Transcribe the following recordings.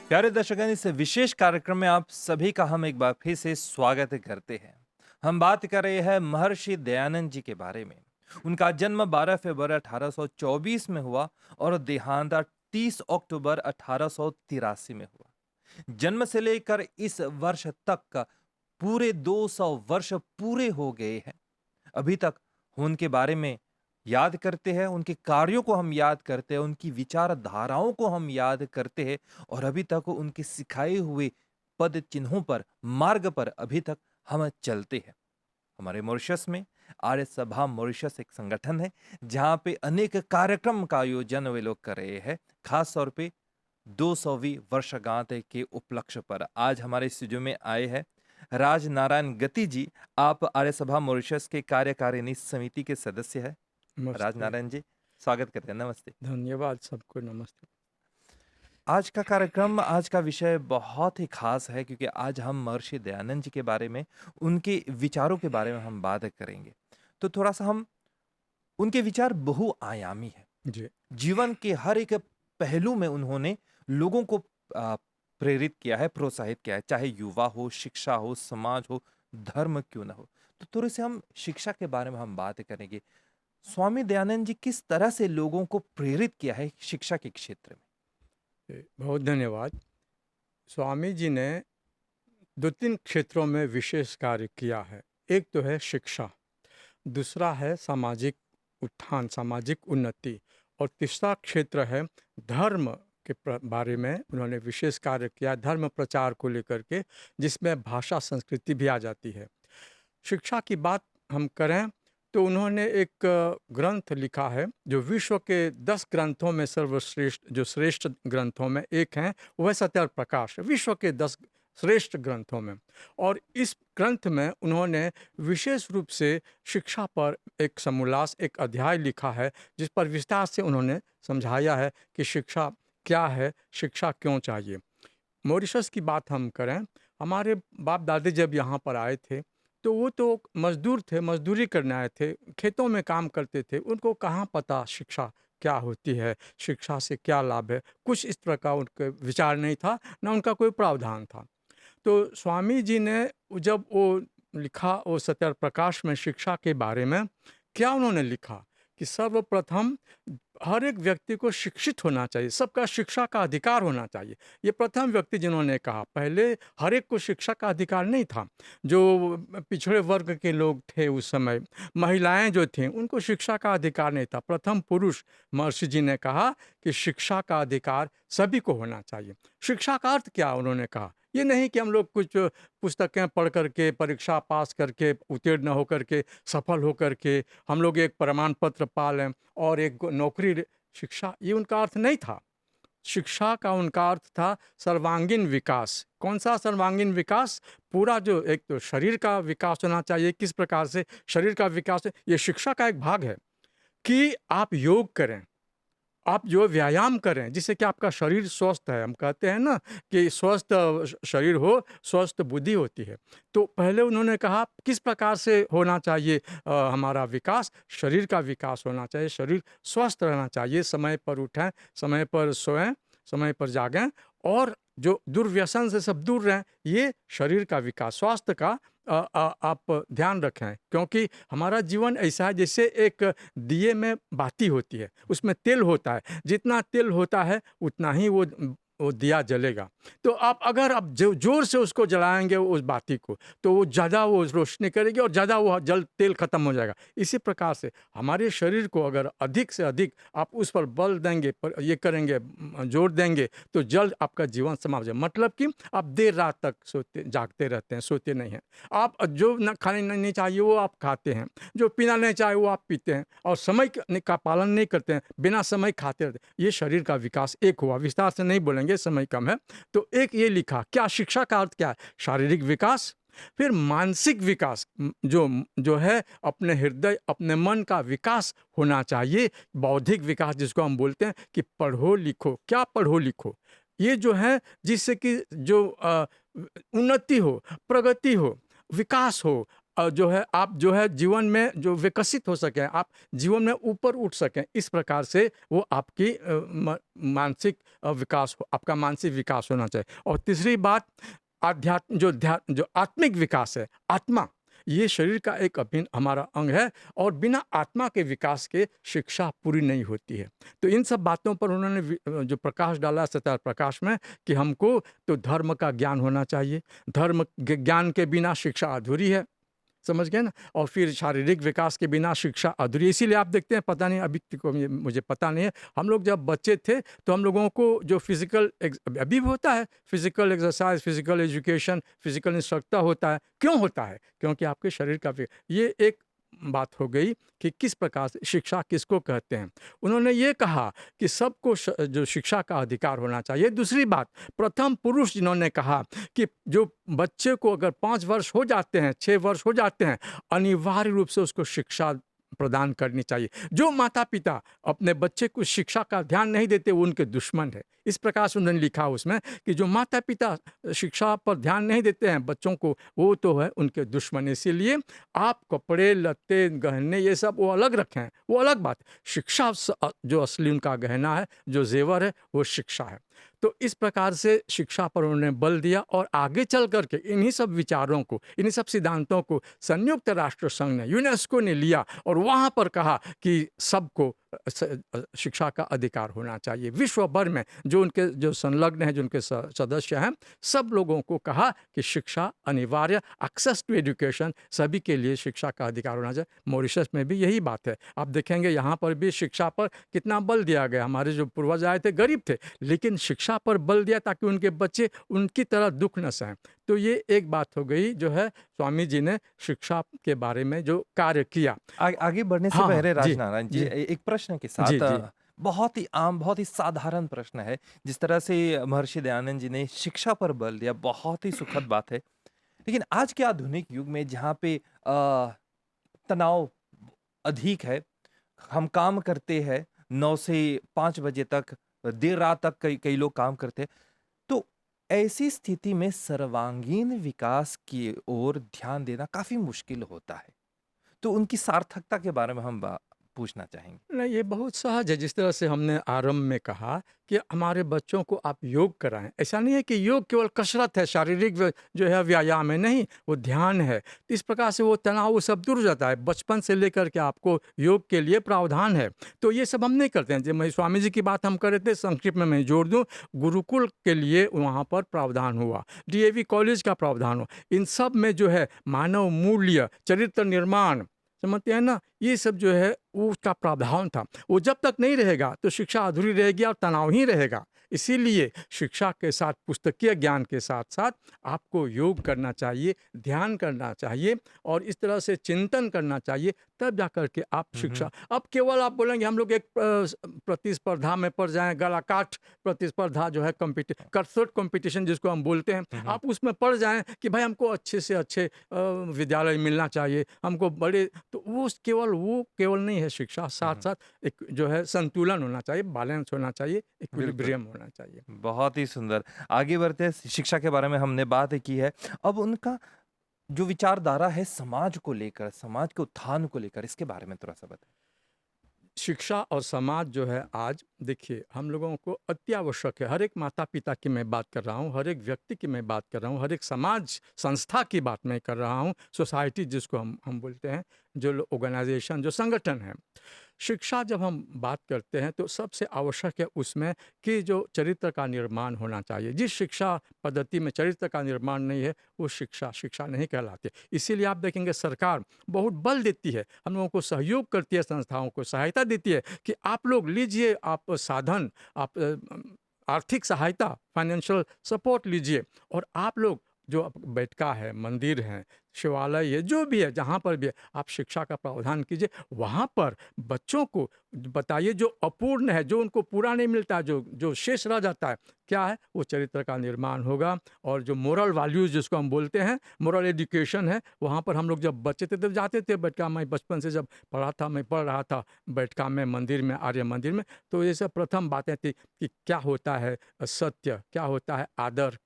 प्यारे दर्शकगण, इस विशेष कार्यक्रम में आप सभी का हम एक बार फिर से स्वागत करते हैं। हम बात कर रहे हैं महर्षि दयानंद जी के बारे में। उनका जन्म 12 फरवरी 1824 में हुआ और देहांत 30 अक्टूबर 1883 में हुआ। जन्म से लेकर इस वर्ष तक का पूरे 200 वर्ष पूरे हो गए हैं। अभी तक उनके बारे में याद करते हैं, उनके कार्यों को हम याद करते हैं, उनकी विचारधाराओं को हम याद करते हैं और अभी तक उनके सिखाए हुए पद चिन्हों पर, मार्ग पर अभी तक हम चलते हैं। हमारे मॉरिशस में आर्य सभा मॉरिशस एक संगठन है, जहाँ पे अनेक कार्यक्रम का आयोजन वे लोग कर रहे हैं। खास तौर पे 200वीं वर्षगांठ के उपलक्ष्य पर आज हमारे स्टूडियो में आए हैं राज नारायण गति जी। आप आर्य सभा मॉरिशस के कार्यकारिणी समिति के सदस्य हैं। राज नमस्ते। नारायण जी, स्वागत करते हैं। नमस्ते। धन्यवाद सबको नमस्ते। आज का कार्यक्रम, आज का विषय बहुत ही खास है क्योंकि आज हम महर्षि दयानंद जी के बारे में, उनके विचारों के बारे में हम बात करेंगे। तो थोड़ा-सा हम उनके विचार बहुआयामी हैं। जी, जीवन के हर एक पहलू में उन्होंने लोगों को प्रेरित किया है, प्रोत्साहित किया है, चाहे युवा हो, शिक्षा हो, समाज हो, धर्म क्यों ना हो। तो थोड़े-से हम शिक्षा के बारे में हम बात करेंगे। स्वामी दयानंद जी किस तरह से लोगों को प्रेरित किया है शिक्षा के क्षेत्र में? बहुत धन्यवाद। स्वामी जी ने 2-3 क्षेत्रों में विशेष कार्य किया है। एक तो है शिक्षा, दूसरा है सामाजिक उत्थान, सामाजिक उन्नति और तीसरा क्षेत्र है धर्म के बारे में उन्होंने विशेष कार्य किया, धर्म प्रचार को लेकर के, जिसमें भाषा संस्कृति भी आ जाती है। शिक्षा की बात हम करें तो उन्होंने एक ग्रंथ लिखा है जो विश्व के 10 ग्रंथों में सर्वश्रेष्ठ, जो श्रेष्ठ ग्रंथों में एक हैं, वह सत्यार्थ प्रकाश है, विश्व के 10 श्रेष्ठ ग्रंथों में। और इस ग्रंथ में उन्होंने विशेष रूप से शिक्षा पर एक समोल्लास, एक अध्याय लिखा है, जिस पर विस्तार से उन्होंने समझाया है कि शिक्षा क्या है, शिक्षा क्यों चाहिए। मॉरिशस की बात हम करें, हमारे बाप दादी जब यहाँ पर आए थे तो वो तो मज़दूर थे, मज़दूरी करने आए थे, खेतों में काम करते थे। उनको कहाँ पता शिक्षा क्या होती है, शिक्षा से क्या लाभ है, कुछ इस तरह का उनका विचार नहीं था, ना उनका कोई प्रावधान था। तो स्वामी जी ने जब वो लिखा, वो सत्यार्थ प्रकाश में शिक्षा के बारे में, क्या उन्होंने लिखा कि सर्वप्रथम हर एक व्यक्ति को शिक्षित होना चाहिए, सबका शिक्षा का अधिकार होना चाहिए। ये प्रथम व्यक्ति जिन्होंने कहा, पहले हर एक को शिक्षा का अधिकार नहीं था। जो पिछड़े वर्ग के लोग थे उस समय, महिलाएं जो थीं, उनको शिक्षा का अधिकार नहीं था। प्रथम पुरुष महर्षि जी ने कहा कि शिक्षा का अधिकार सभी को होना चाहिए। शिक्षा का अर्थ क्या उन्होंने कहा, ये नहीं कि हम लोग कुछ पुस्तकें पढ़ करके, परीक्षा पास करके, उत्तीर्ण होकर के, सफल होकर के हम लोग एक प्रमाण पत्र पा लें और एक नौकरी शिक्षा, ये उनका अर्थ नहीं था। शिक्षा का उनका अर्थ था सर्वांगीण विकास। कौन सा सर्वांगीण विकास? पूरा जो एक तो शरीर का विकास होना चाहिए, किस प्रकार से शरीर का विकास है, ये शिक्षा का एक भाग है कि आप योग करें, आप जो व्यायाम करें जिससे कि आपका शरीर स्वस्थ है। हम कहते हैं ना कि स्वस्थ शरीर हो, स्वस्थ बुद्धि होती है। तो पहले उन्होंने कहा किस प्रकार से होना चाहिए हमारा विकास, शरीर का विकास होना चाहिए, शरीर स्वस्थ रहना चाहिए, समय पर उठें, समय पर सोएं, समय पर जागें और जो दुर्व्यसन से सब दूर रहें, ये शरीर का विकास, स्वास्थ्य का आप ध्यान रखें। क्योंकि हमारा जीवन ऐसा है जैसे एक दिए में बाती होती है, उसमें तेल होता है, जितना तेल होता है उतना ही वो दिया जलेगा। तो आप अगर आप जो ज़ोर से उसको जलाएँगे उस बाती को, तो वो ज़्यादा वो रोशनी करेगी और ज़्यादा वो जल तेल खत्म हो जाएगा। इसी प्रकार से हमारे शरीर को अगर अधिक से अधिक आप उस पर बल देंगे, पर ये करेंगे, जोर देंगे, तो जल्द आपका जीवन समाप्त हो जाए। मतलब कि आप देर रात तक सोते जागते रहते हैं, सोते नहीं हैं। आप जो न खाने नहीं चाहिए वो आप खाते हैं, जो पीना नहीं चाहिए वो आप पीते हैं और समय का पालन नहीं करते हैं, बिना समय खाते रहते हैं। ये शरीर का विकास एक हुआ, विस्तार से नहीं बोलेंगे, समय कम है। तो एक ये लिखा, क्या शिक्षा का अर्थ क्या है? शारीरिक विकास, फिर मानसिक विकास, जो जो है अपने हृदय, अपने मन का विकास होना चाहिए। बौद्धिक विकास जिसको हम बोलते हैं कि पढ़ो लिखो, क्या पढ़ो लिखो, ये जो है जिससे कि जो उन्नति हो, प्रगति हो, विकास हो, जो है आप जो है जीवन में जो विकसित हो सकें, आप जीवन में ऊपर उठ सकें, इस प्रकार से वो आपकी मानसिक विकास हो, आपका मानसिक विकास होना चाहिए। और तीसरी बात, आध्यात्म जो आत्मिक विकास है, आत्मा, ये शरीर का एक अभिन्न हमारा अंग है, और बिना आत्मा के विकास के शिक्षा पूरी नहीं होती है। तो इन सब बातों पर उन्होंने जो प्रकाश डाला सत्यार प्रकाश में, कि हमको तो धर्म का ज्ञान होना चाहिए, धर्म ज्ञान के बिना शिक्षा अधूरी है, समझ गए ना। और फिर शारीरिक विकास के बिना शिक्षा अधूरी है। इसीलिए आप देखते हैं, पता नहीं अभी को मुझे पता नहीं है, हम लोग जब बच्चे थे तो हम लोगों को जो फिजिकल अभी भी होता है, physical exercise, physical education, physical instructor होता है। क्यों होता है? क्योंकि आपके शरीर का ये एक बात हो गई कि किस प्रकार से शिक्षा किसको कहते हैं। उन्होंने ये कहा कि सबको जो शिक्षा का अधिकार होना चाहिए। दूसरी बात, प्रथम पुरुष जिन्होंने कहा कि जो बच्चे को अगर 5 वर्ष हो जाते हैं, 6 वर्ष हो जाते हैं, अनिवार्य रूप से उसको शिक्षा प्रदान करनी चाहिए। जो माता-पिता अपने बच्चे को शिक्षा का ध्यान नहीं देते, वो उनके दुश्मन है। इस प्रकार से उन्होंने लिखा उसमें कि जो माता-पिता शिक्षा पर ध्यान नहीं देते हैं बच्चों को, वो तो है उनके दुश्मन। इसीलिए आप कपड़े, लत्ते, गहने ये सब वो अलग रखें, वो अलग बात। शिक्षा जो असली उनका गहना है, जो ज़ेवर है, वो शिक्षा है। तो इस प्रकार से शिक्षा पर उन्होंने बल दिया, और आगे चल कर के इन्हीं सब विचारों को, इन्हीं सब सिद्धांतों को संयुक्त राष्ट्र संघ ने, यूनेस्को ने लिया, और वहाँ पर कहा कि सबको शिक्षा का अधिकार होना चाहिए। विश्व भर में जो उनके जो संलग्न हैं, जो उनके सदस्य हैं, सब लोगों को कहा कि शिक्षा अनिवार्य, एक्सेस टू एजुकेशन, सभी के लिए शिक्षा का अधिकार होना चाहिए। मॉरिशस में भी यही बात है। आप देखेंगे यहाँ पर भी शिक्षा पर कितना बल दिया गया। हमारे जो पूर्वज आए थे गरीब थे, लेकिन शिक्षा पर बल दिया ताकि उनके बच्चे उनकी तरह दुख न सहें। तो ये एक बात हो गई जो है स्वामी जी ने शिक्षा के बारे में जो कार्य किया। आगे बढ़ने से हाँ, हाँ, पहले जी, राजनारायण जी, जी, एक प्रश्न के जी, साथ, जी, बहुत ही आम, बहुत ही साधारण प्रश्न है। जिस तरह से महर्षि दयानंद जी ने शिक्षा पर बल दिया, बहुत ही सुखद बात है। लेकिन आज के आधुनिक युग में जहाँ पे तनाव अधिक है, हम काम करते हैं 9 से 5 बजे तक, देर रात तक कई कई लोग काम करते हैं। तो ऐसी स्थिति में सर्वांगीण विकास की ओर ध्यान देना काफ़ी मुश्किल होता है। तो उनकी सार्थकता के बारे में हम पूछना चाहेंगे। नहीं, ये बहुत सहज है। जिस तरह से हमने आरंभ में कहा कि हमारे बच्चों को आप योग कराएँ। ऐसा नहीं है कि योग केवल कसरत है, शारीरिक जो है व्यायाम है, नहीं, वो ध्यान है। तो इस प्रकार से वो तनाव वो सब दूर हो जाता है। बचपन से लेकर के आपको योग के लिए प्रावधान है। तो ये सब हम नहीं करते हैं। जब मैं स्वामी जी की बात हम कर रहे थे, संक्षिप्त में मैं जोड़ दूँ, गुरुकुल के लिए वहाँ पर प्रावधान हुआ, डीएवी कॉलेज का प्रावधान हुआ। इन सब में जो है मानव मूल्य, चरित्र निर्माण, समझते हैं ना, ये सब जो है वो उसका प्रावधान था। वो जब तक नहीं रहेगा तो शिक्षा अधूरी रहेगी और तनाव ही रहेगा। इसीलिए शिक्षा के साथ, पुस्तकीय ज्ञान के साथ साथ आपको योग करना चाहिए, ध्यान करना चाहिए, और इस तरह से चिंतन करना चाहिए, तब जाकर के आप हुँ, शिक्षा। हुँ। अब केवल आप बोलेंगे हम लोग एक प्रतिस्पर्धा में पड़ जाएँ, गलाकाट प्रतिस्पर्धा जो है, कटथ्रोट कॉम्पिटिशन जिसको हम बोलते हैं, हुँ, हुँ। आप उसमें पड़ जाएँ कि भाई हमको अच्छे से अच्छे विद्यालय मिलना चाहिए, हमको बड़े, तो वो केवल नहीं है शिक्षा, हुँ, हुँ। साथ-साथ एक जो है संतुलन होना चाहिए, बैलेंस होना चाहिए, बिल्कुल, इक्विलिब्रियम होना चाहिए। बहुत ही सुंदर। आगे बढ़ते हैं, शिक्षा के बारे में हमने बात की है। अब उनका जो विचारधारा है समाज को लेकर, समाज के उत्थान को लेकर, इसके बारे में थोड़ा-सा बताएँ? शिक्षा और समाज जो है आज देखिए हम लोगों को अति आवश्यक है। हर एक माता-पिता की मैं बात कर रहा हूँ, हर एक व्यक्ति की मैं बात कर रहा हूँ, हर एक समाज संस्था की बात मैं कर रहा हूँ, सोसाइटी जिसको हम बोलते हैं, जो ऑर्गेनाइज़ेशन, जो संगठन है। शिक्षा जब हम बात करते हैं तो सबसे आवश्यक है उसमें कि जो चरित्र का निर्माण होना चाहिए। जिस शिक्षा पद्धति में चरित्र का निर्माण नहीं है, वो शिक्षा नहीं कहलाती। इसीलिए आप देखेंगे सरकार बहुत बल देती है, हम लोगों को सहयोग करती है, संस्थाओं को सहायता देती है कि आप लोग लीजिए, आप साधन, आप आर्थिक सहायता, फाइनेंशियल सपोर्ट लीजिए, और आप लोग जो बैठका है, मंदिर हैं, शिवालय है, जो भी है, जहाँ पर भी है, आप शिक्षा का प्रावधान कीजिए। वहाँ पर बच्चों को बताइए जो अपूर्ण है, जो उनको पूरा नहीं मिलता, जो शेष रह जाता है, क्या है? वो चरित्र का निर्माण होगा। और जो मोरल वैल्यूज़ जिसको हम बोलते हैं, मोरल एजुकेशन है, वहाँ पर हम लोग जब बच्चे थे तब जाते थे बैठका में। बचपन से जब मैं पढ़ रहा था बैठका में, मंदिर में, आर्य मंदिर में, तो ये सब प्रथम बातें थी कि क्या होता है सत्य, क्या होता है आदर,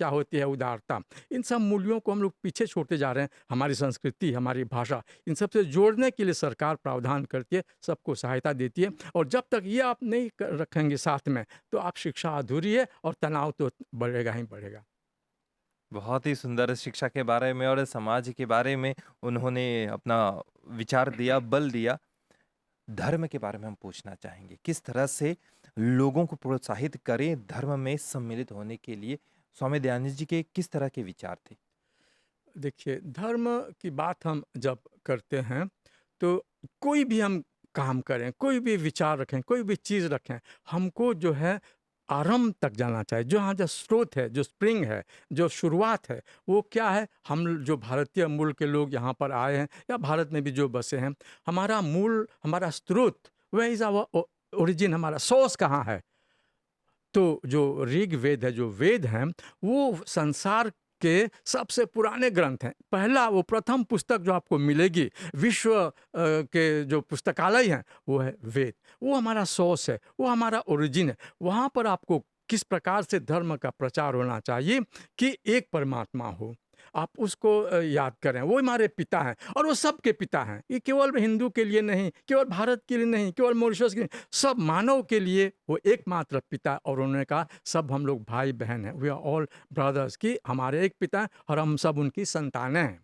क्या होती है उदारता। इन सब मूल्यों को हम लोग पीछे छोड़ते जा रहे हैं। हमारी संस्कृति, हमारी भाषा, इन सब से जोड़ने के लिए सरकार प्रावधान करती है, सबको सहायता देती है। और जब तक ये आप नहीं रखेंगे साथ में, तो आप शिक्षा अधूरी है और तनाव तो बढ़ेगा ही बढ़ेगा। बहुत ही सुंदर शिक्षा के बारे में और समाज के बारे में उन्होंने अपना विचार दिया, बल दिया। धर्म के बारे में हम पूछना चाहेंगे, किस तरह से लोगों को प्रोत्साहित करें धर्म में सम्मिलित होने के लिए? स्वामी दयानंद जी के किस तरह के विचार थे? देखिए, धर्म की बात हम जब करते हैं, तो कोई भी हम काम करें, कोई भी विचार रखें, कोई भी चीज़ रखें, हमको जो है आरंभ तक जाना चाहिए। जहाँ जो स्रोत है, जो स्प्रिंग है, जो शुरुआत है, वो क्या है? हम जो भारतीय मूल के लोग यहाँ पर आए हैं या भारत में भी जो बसे हैं, हमारा मूल, हमारा स्रोत, वेयर इज़ आवर ओरिजिन, हमारा सोर्स कहाँ है? तो जो ऋग्वेद है, जो वेद हैं, वो संसार के सबसे पुराने ग्रंथ हैं। पहला वो प्रथम पुस्तक जो आपको मिलेगी विश्व के जो पुस्तकालय हैं, वो है वेद। वो हमारा सोर्स है, वो हमारा ओरिजिन है। वहाँ पर आपको किस प्रकार से धर्म का प्रचार होना चाहिए कि एक परमात्मा हो। आप उसको याद करें, वो हमारे पिता हैं और वो सबके पिता हैं। ये केवल हिंदू के लिए नहीं, केवल भारत के लिए नहीं, केवल मॉरिशस के लिए, सब मानव के लिए वो एकमात्र पिता। और उन्होंने कहा सब हम लोग भाई बहन हैं, वी आर ऑल ब्रदर्स, कि हमारे एक पिता हैं और हम सब उनकी संतानें हैं।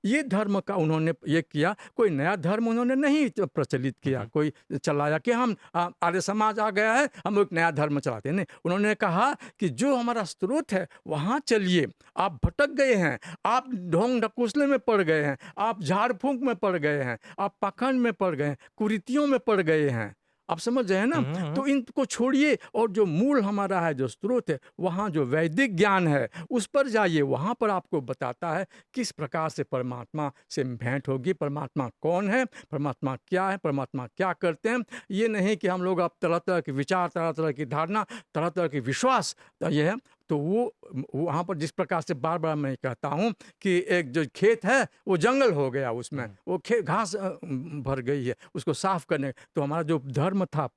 ये धर्म का उन्होंने ये किया। कोई नया धर्म उन्होंने नहीं प्रचलित हुँ, किया, हुँ। कोई चलाया कि हम आर्य समाज आ गया है, हम एक नया धर्म चलाते हैं। नहीं, उन्होंने कहा कि जो हमारा स्रोत है वहाँ चलिए। आप भटक गए हैं, आप ढोंग ढकोसले में पड़ गए हैं, आप झाड़ फूंक में पड़ गए हैं, आप पाखंड में पड़ गए हैं, कुरीतियों में पड़ गए हैं। आप समझ रहे हैं ना? हुँ, हुँ, हुँ। तो इनको छोड़िए और जो मूल हमारा है, जो स्रोत है, वहाँ जो वैदिक ज्ञान है, उस पर जाइए। वहाँ पर आपको बताता है किस प्रकार से परमात्मा से भेंट होगी, परमात्मा कौन है, परमात्मा क्या है, परमात्मा क्या करते हैं। ये नहीं कि हम लोग अब तरह-तरह के विचार, तरह-तरह की धारणा, तरह-तरह के विश्वास, तो ये है। तो वो वहाँ पर जिस प्रकार से बार-बार मैं कहता हूँ कि एक जो खेत है, वो जंगल हो गया उसमें, हुँ। वो घास भर गई है, उसको साफ करने। तो हमारा जो धर्म था,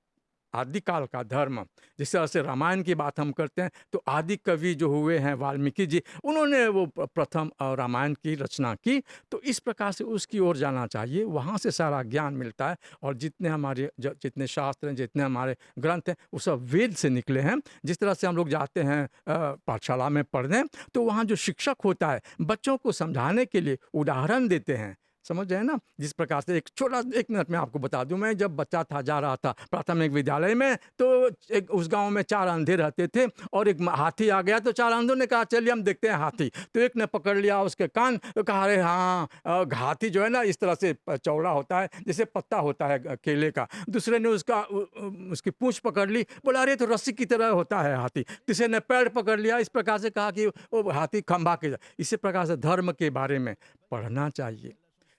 आदिकाल का धर्म, जिस तरह से रामायण की बात हम करते हैं, तो आदि कवि जो हुए हैं वाल्मीकि जी, उन्होंने वो प्रथम रामायण की रचना की। तो इस प्रकार से उसकी ओर जाना चाहिए, वहाँ से सारा ज्ञान मिलता है। और जितने हमारे जितने शास्त्र हैं, जितने हमारे ग्रंथ हैं, वो सब वेद से निकले हैं। जिस तरह से हम लोग जाते हैं पाठशाला में पढ़ने, तो वहाँ जो शिक्षक होता है, बच्चों को समझाने के लिए उदाहरण देते हैं। समझ रहे हैं ना? जिस प्रकार से एक छोटा 1 मिनट में आपको बता दूँ, मैं जब बच्चा था, जा रहा था प्राथमिक विद्यालय में, तो एक उस गाँव में 4 अंधे रहते थे और एक हाथी आ गया। तो 4 अंधों ने कहा चलिए हम देखते हैं हाथी। तो एक ने पकड़ लिया उसके कान, तो कहा अरे हाँ, हाथी जो है ना इस तरह से चौड़ा होता है जैसे पत्ता होता है केले का। दूसरे ने उसकी पूँछ पकड़ ली, बोला अरे तो रस्सी की तरह होता है हाथी। तीसरे ने पैर पकड़ लिया, इस प्रकार से कहा कि वो हाथी खंभा के। इसी प्रकार से धर्म के बारे में पढ़ना चाहिए,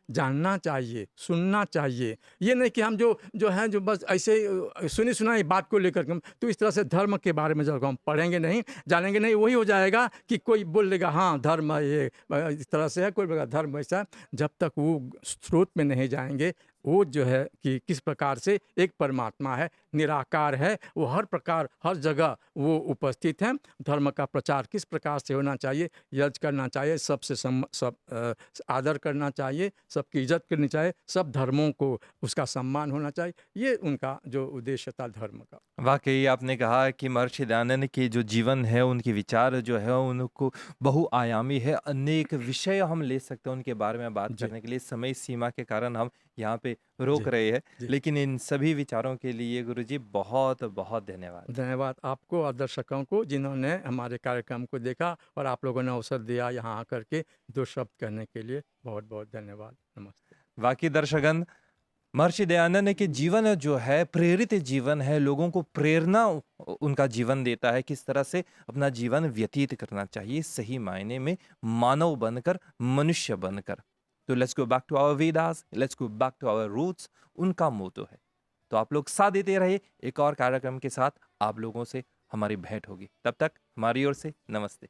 जानना चाहिए, सुनना चाहिए। ये नहीं कि हम जो जो हैं जो बस ऐसे सुनी सुनाई बात को लेकर के तो इस तरह से धर्म के बारे में जब हम पढ़ेंगे नहीं, जानेंगे नहीं, वही हो जाएगा कि कोई बोल देगा हाँ धर्म ये इस तरह से है, कोई बोलेगा धर्म ऐसा है। जब तक वो स्रोत में नहीं जाएंगे, वो जो है कि किस प्रकार से एक परमात्मा है, निराकार है, वो हर प्रकार हर जगह वो उपस्थित है। धर्म का प्रचार किस प्रकार से होना चाहिए, यज्ञ करना चाहिए, सबसे आदर करना चाहिए, सबकी इज्जत करनी चाहिए, सब धर्मों को उसका सम्मान होना चाहिए। ये उनका जो उद्देश्य था धर्म का। वाक़ई आपने कहा कि महर्षि दयानंद के जो जीवन है, उनके विचार जो है उनको बहुआयामी है। अनेक विषय हम ले सकते हैं उनके बारे में बात जी, करने के लिए, समय सीमा के कारण हम यहाँ पे रोक जी, रहे हैं। जी। लेकिन इन सभी विचारों के लिए गुरुजी बहुत-बहुत धन्यवाद। धन्यवाद आपको और दर्शकों को जिन्होंने हमारे कार्यक्रम को देखा और आप लोगों ने अवसर दिया यहाँ आकर के 2 शब्द कहने के लिए। बहुत-बहुत धन्यवाद। नमस्ते। वाक़ई दर्शकगण, महर्षि दयानंद के जीवन जो है प्रेरित जीवन है, लोगों को प्रेरणा उनका जीवन देता है किस तरह से अपना जीवन व्यतीत करना चाहिए सही मायने में मानव बनकर, मनुष्य बनकर। तो let's go back to our Vedas, let's go back to our roots, उनका मोटो है। तो आप लोग साथ देते रहिए, एक और कार्यक्रम के साथ आप लोगों से हमारी भेंट होगी। तब तक हमारी ओर से नमस्ते।